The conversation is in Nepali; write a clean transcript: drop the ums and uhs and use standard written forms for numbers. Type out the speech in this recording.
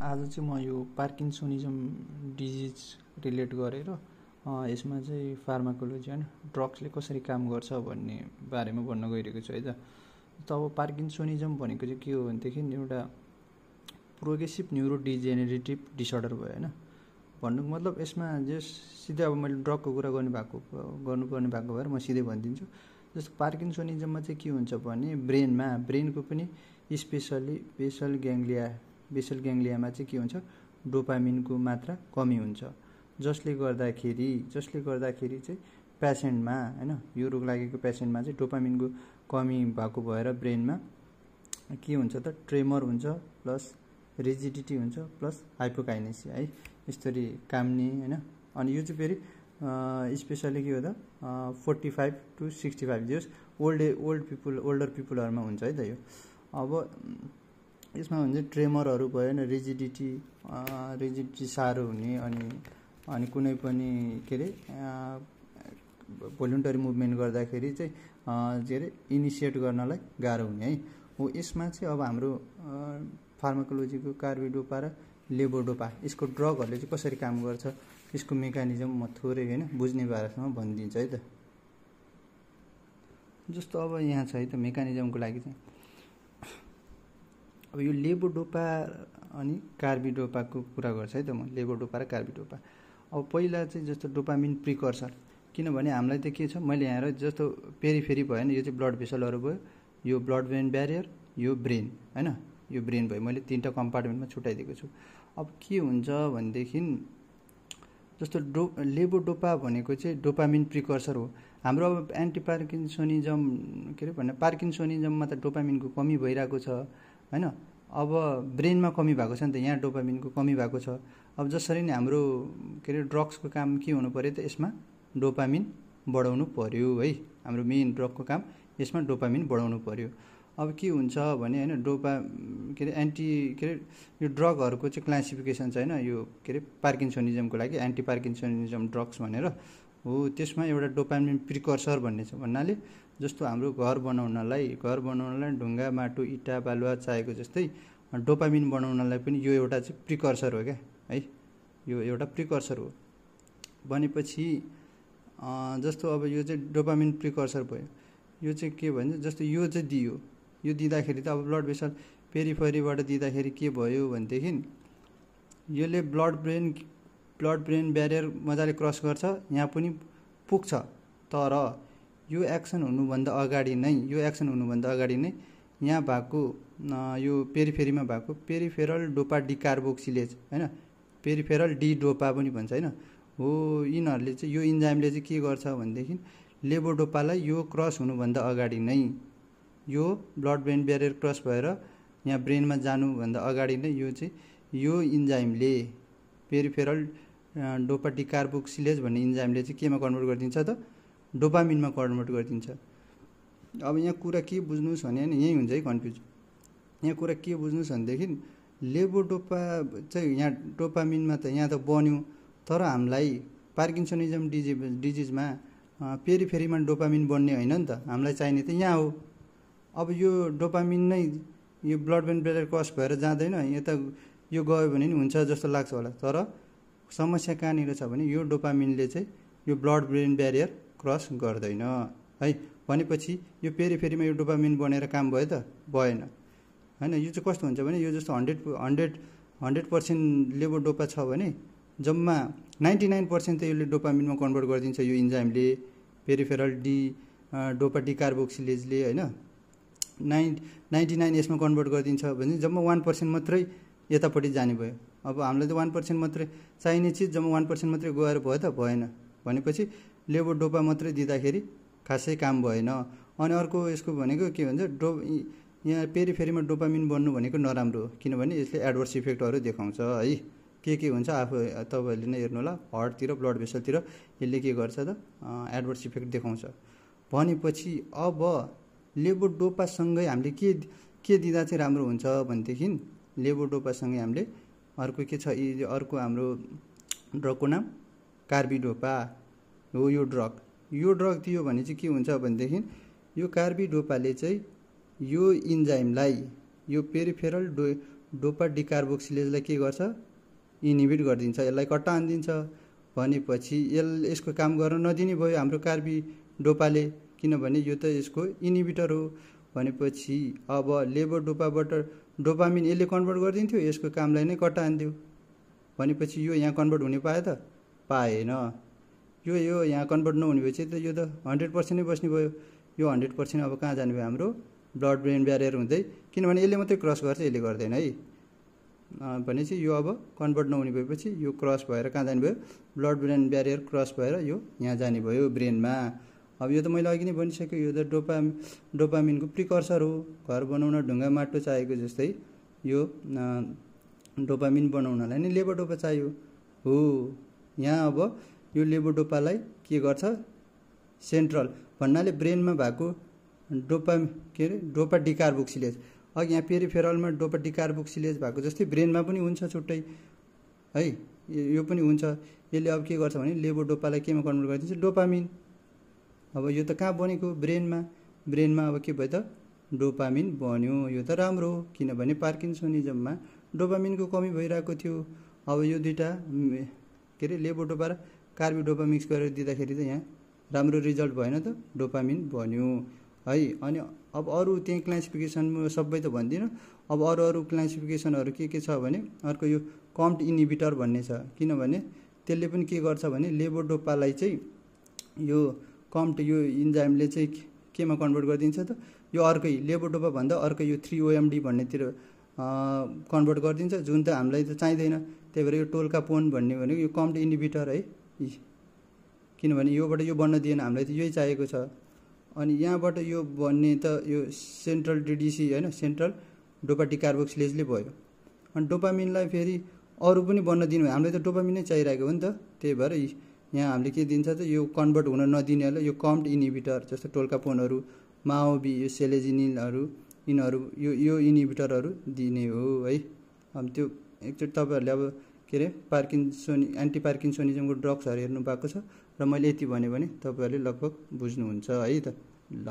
आज चाहिँ म यो पार्किन्सोनिजम डिजिज रिलेट गरेर यसमा चाहिँ फार्माकोलोजी होइन ड्रग्सले कसरी काम गर्छ भन्ने बारेमा भन्न गइरहेको छु है त। अब पार्किन्सोनिजम भनेको चाहिँ के हो भनेदेखि एउटा प्रोग्रेसिभ न्युरोडिजेनेरेटिभ डिसअर्डर भयो होइन। भन्नुको मतलब यसमा जे सिधै अब मैले ड्रगको कुरा गर्नुपर्ने भएको भएर म सिधै भनिदिन्छु। जस्तो पार्किन्सोनिजममा चाहिँ के हुन्छ भने ब्रेनको पनि स्पेसली बेसल ग्याङ्ग्लियामा चाहिँ के हुन्छ, डोपामिनको मात्रा कमी हुन्छ, जसले गर्दाखेरि चाहिँ पेसेन्टमा होइन यो रोग लागेको पेसेन्टमा चाहिँ डोपामिनको कमी भएको भएर ब्रेनमा के हुन्छ त ट्रेमर हुन्छ प्लस रिजिडिटी हुन्छ प्लस हाइपोकाइनेसिया है, यसरी काम्ने होइन। अनि यो चाहिँ फेरि स्पेसली के हो त 45 to 65 इयर्स ओल्डर पिपुलहरूमा हुन्छ है त यो। अब यसमा हुन्छ ट्रेमरहरू भयो होइन, रिजिडिटी साह्रो हुने अनि कुनै पनि के अरे भोल्युन्टरी मुभमेन्ट गर्दाखेरि चाहिँ के अरे इनिसिएट गर्नलाई गाह्रो हुने है हो। यसमा चाहिँ अब हाम्रो फार्माकोलोजीको कार्बिडोपा र लेभोडोपा यसको ड्रगहरूले चाहिँ कसरी काम गर्छ, यसको मेकानिजम म थोरै होइन बुझ्ने बारेसम्म भनिदिन्छु है त। जस्तो अब यहाँ छ है त मेकानिजमको लागि चाहिँ अब यो लेभोडोपा अनि कार्बिडोपाको कुरा गर्छ है त म, लेभोडोपा र कार्बिडोपा। अब पहिला चाहिँ जस्तो डोपामिन प्रिकर्सर, किनभने हामीलाई त के छ, मैले यहाँ जस्तो पेरिफेरी भयो नि, यो चाहिँ ब्लड भेसलहरू भयो, यो ब्लड ब्रेन ब्यारियर, यो ब्रेन होइन, यो ब्रेन भयो, मैले 3टा कम्पार्टमेन्टमा छुट्याइदिएको छु। अब के हुन्छ भनेदेखि जस्तो लेभोडोपा भनेको चाहिँ डोपामिन प्रिकर्सर हो हाम्रो। अब एन्टी पार्किन्सोनिजम के अरे भन्ने पार्किन्सोनिजममा त डोपामिनको कमी भइरहेको छ होइन। अब ब्रेनमा कमी भएको छ नि त, यहाँ डोपामिनको कमी भएको छ। अब जसरी नै हाम्रो के अरे ड्रग्सको काम के हुनु पऱ्यो त, यसमा डोपामिन बढाउनु पर्यो है। हाम्रो मेन ड्रगको काम यसमा डोपामिन बढाउनु पर्यो। अब के हुन्छ भने होइन के अरे यो ड्रगहरूको चाहिँ क्लासिफिकेसन छ होइन, यो के अरे पार्किन्सोनिजमको लागि एन्टी पार्किन्सोनिजम ड्रग्स भनेर हो। त्यसमा एउटा डोपामिन प्रिकर्सर भन्ने छ, भन्नाले जस्तो हाम्रो घर बनाउनलाई ढुङ्गा माटो इँटा बालुवा चाहिएको जस्तै डोपामिन बनाउनलाई पनि यो एउटा चाहिँ प्रिकर्सर हो क्या है, यो एउटा प्रिकर्सर हो। भनेपछि जस्तो अब यो चाहिँ डोपामिन प्रिकर्सर भयो, यो चाहिँ के भन्छ, जस्तो यो चाहिँ यो दिँदाखेरि त अब ब्लड भेसल पेरिफेरीबाट दिँदाखेरि के भयो भनेदेखि यसले ब्लड ब्रेन ब्यारियर मजाले क्रस गर्छ, यहाँ पनि पुग्छ। तर यो एक्सन हुनुभन्दा अगाडि नै यहाँ भएको यो पेरिफेरीमा भएको पेरिफेरल डोपा डिकार्बोक्सिलेज होइन, पेरिफेरल डी डोपा पनि भन्छ होइन हो। यिनीहरूले चाहिँ यो इन्जाइमले चाहिँ के गर्छ भनेदेखि लेभोडोपालाई यो क्रस हुनुभन्दा अगाडि नै, यो ब्लड ब्रेन ब्यारियर क्रस भएर यहाँ ब्रेनमा जानुभन्दा अगाडि नै यो इन्जाइमले पेरिफेरल डोपा डिकार्बोक्सिलेज भन्ने इन्जाइमले चाहिँ केमा कन्भर्ट गरिदिन्छ त, डोपामिनमा कन्भर्ट गरिदिन्छ। अब यहाँ कुरा के बुझ्नुहोस् भने यहीँ हुन्छ है कन्फ्युज। यहाँ कुरा के बुझ्नुहोस् भनेदेखि लेभोडोपा चाहिँ यहाँ डोपामिनमा त यहाँ त बन्यो, तर हामीलाई पार्किन्सोनिजम डिजिजमा पेरिफेरीमा डोपामिन बन्ने होइन नि त, हामीलाई चाहिने त यहाँ हो। अब यो डोपामिन नै यो ब्लड ब्रेन ब्यारियर क्रस भएर जाँदैन, यता यो गयो भने नि हुन्छ जस्तो लाग्छ होला। तर समस्या कहाँनिर छ भने यो डोपामिनले चाहिँ यो ब्लड ब्रेन ब्यारियर क्रस गर्दैन है। भनेपछि यो पेरिफेरीमा यो डोपामिन बनेर काम भयो त, भएन होइन। यो चाहिँ कस्तो हुन्छ भने यो जस्तो 100% लेभोडोपा छ भने जम्मा 99% त यसले डोपामिनमा कन्भर्ट गरिदिन्छ यो इन्जाइमले, पेरिफेरल डोपा डिकार्बोक्सिलेजले होइन। 99 यसमा कन्भर्ट गरिदिन्छ भने जम्मा 1% मात्रै यतापट्टि जाने भयो। अब हामीलाई त 1% मात्रै चाहिने चिज जम्मा 1% मात्रै गएर भयो त, भएन। भनेपछि लेभोडोपा मात्रै दिँदाखेरि खासै काम भएन। अनि अर्को यसको भनेको के भन्छ, यहाँ पेरिफेरीमा डोपामिन बन्नु भनेको नराम्रो हो, किनभने यसले एडभर्स इफेक्टहरू देखाउँछ है। के हुन्छ आफू तपाईँहरूले नै हेर्नु होला, हार्टतिर ब्लड भेसलतिर यसले के गर्छ त एडभर्स इफेक्ट देखाउँछ। भनेपछि अब लेभोडोपासँगै हामीले के दिँदा चाहिँ राम्रो हुन्छ भनेदेखि लेभोडोपासँगै हामीले अर्को के छ, अर्को हाम्रो ड्रगको नाम कार्बिडोपा हो। यो ड्रग दियो भने चाहिँ के हुन्छ भनेदेखि यो कार्बिडोपाले चाहिँ यो इन्जाइमलाई यो पेरिफेरल डोपा डिकार्बोक्सिलेजलाई के गर्छ, इनिबिट गरिदिन्छ, यसलाई कट्टा हानिदिन्छ। भनेपछि यसको काम गर्न नदिने भयो हाम्रो कार्बिडोपाले, किनभने यो त यसको इनिबिटर हो। भनेपछि अब लेभोडोपाबाट डोपामिन यसले कन्भर्ट गरिदिन्थ्यो, यसको कामलाई नै कट्टा हान्थ्यो। भनेपछि यो यहाँ कन्भर्ट हुने पायो त, पाएन। यो यहाँ कन्भर्ट नहुने भएपछि त यो त 100% नै बस्ने भयो। यो 100% अब कहाँ जाने भयो, हाम्रो ब्लड ब्रेन ब्यारियर हुँदै, किनभने यसले मात्रै क्रस गर्छ, यसले गर्दैन है। भनेपछि यो अब कन्भर्ट नहुने भएपछि यो क्रस भएर कहाँ जाने भयो, ब्लड ब्रेन ब्यारियर क्रस भएर यो यहाँ जाने भयो ब्रेनमा। अब यो त मैले अघि नै भनिसकेँ, यो त डोपामिनको प्रिकर्सर हो। घर बनाउन ढुङ्गा माटो चाहिएको जस्तै यो डोपामिन बनाउनलाई नै लेभोडोपा चाहियो हो। यहाँ अब यो लेभोडोपालाई के गर्छ, सेन्ट्रल भन्नाले ब्रेनमा भएको डोपा डिकार्बोक्सिलेज, अघि यहाँ पेरिफेरलमा डोपा डिकार्बोक्सिलेज भएको जस्तै ब्रेनमा पनि हुन्छ छुट्टै है, यो पनि हुन्छ। यसले अब के गर्छ भने लेभोडोपालाई केमा कन्भर्ट गरिदिन्छ, डोपामिन। अब यो त कहाँ बनेको, ब्रेनमा अब के भयो त, डोपामिन बन्यो। यो त राम्रो हो, किनभने पार्किन्सोनिजममा डोपामिनको कमी भइरहेको थियो। अब यो दुईवटा लेभोडोपा र कार्बिडोपा मिक्स गरेर दिँदाखेरि त यहाँ राम्रो रिजल्ट भएन त, डोपामिन बन्यो है। अनि अब अरू त्यही क्लासिफिकेसन सबै त भन्दिनँ, अब अरू क्लासिफिकेसनहरू के छ भने अर्को यो कम्प्ट इनिबिटर भन्ने छ, किनभने त्यसले पनि के गर्छ भने लेभोडोपालाई चाहिँ यो कम्प्ट यो इन्जाइमले चाहिँ केमा कन्भर्ट गरिदिन्छ त, यो अर्कै लेभोडोपा भन्दा अर्कै यो 3OMD भन्नेतिर कन्भर्ट गरिदिन्छ, जुन त हामीलाई त चाहिँदैन। त्यही भएर यो टोल्कापोन भन्ने भनेको यो कम्प्ट इनिबिटर है, किनभने योबाट यो बन्न दिएन, हामीलाई त यही चाहिएको छ। अनि यहाँबाट यो भन्ने त यो सेन्ट्रल डिडिसी होइन, सेन्ट्रल डोपा डिकार्बोक्सिलेजले भयो। अनि डोपामिनलाई फेरि अरू पनि बन्न दिनु, हामीलाई त डोपामिन नै चाहिरहेको हो नि त। त्यही भएर यहाँ हामीले के दिन्छ त, यो कन्भर्ट हुन नदिनेलाई यो कम्प्ट इनिबिटर जस्तो टोल्कापोनहरू, माओबी, यो सेलेजिनिलहरू, यिनीहरू यो इनिबिटरहरू दिने हो है। अब त्यो एकचोटि तपाईँहरूले अब एन्टी पार्किन्सोनिजमको ड्रग्सहरू हेर्नु भएको छ र मैले यति भने तपाईँहरूले लगभग बुझ्नुहुन्छ है त। ल।